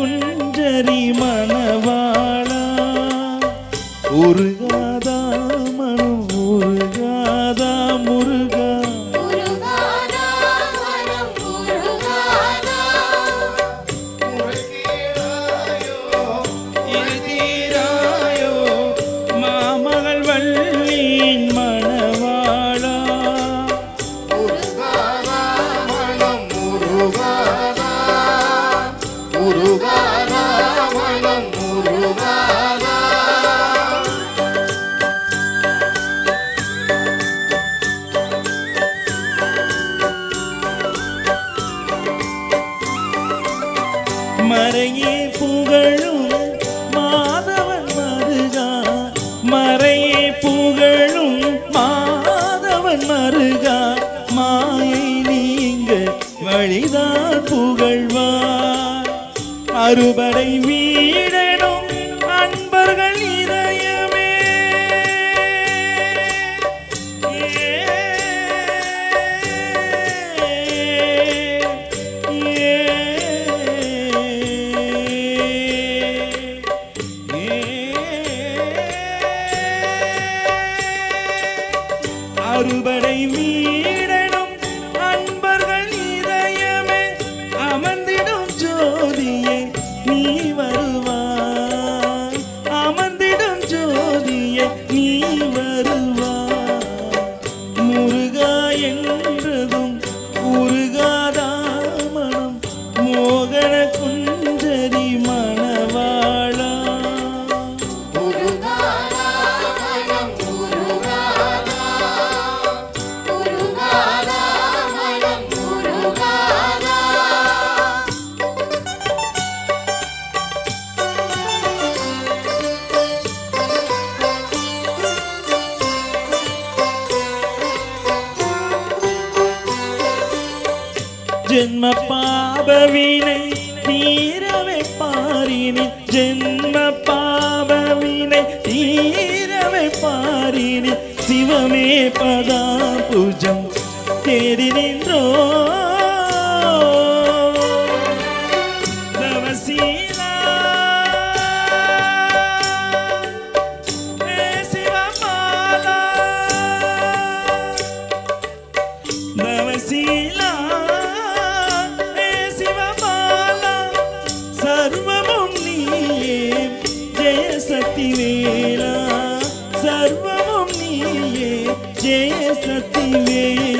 குஞ்சரி மணவாளா உருகாதா மனம் உருகாதா முருகா மாமகள் வள்ளியின் மணவாளா மறையே புகழும் மாதவன் மருகா மறையே புகழும் மாதவன் மருகா மாயை நீங்க வழிதான் புகழ்வார் அறுபடை வீடனும் அன்பர்கள் இதயமே அறுபடை வீடனும் அன்பர்கள் இதயமே அமர்ந்திடும் ஜோதியே நீ வருவாய் அமர்ந்திடும் ஜோதியே நீ வருவாய் முருகா என்றதும் உருகாதா மனம் மோகன குஞ்சரி மணவாளா ஜென்ம பாபவினை தீரவே பாரினி ஜென்ம பாபவினை தீரவே பாரினி சிவமே பதா பூஜம் தேடி நின்றோ தவசீலா சிவமாலா தவசீலா சர்வமும் நீயே ஜெய சக்திவேலா சர்வமும் நீயே ஜெய சக்திவேலா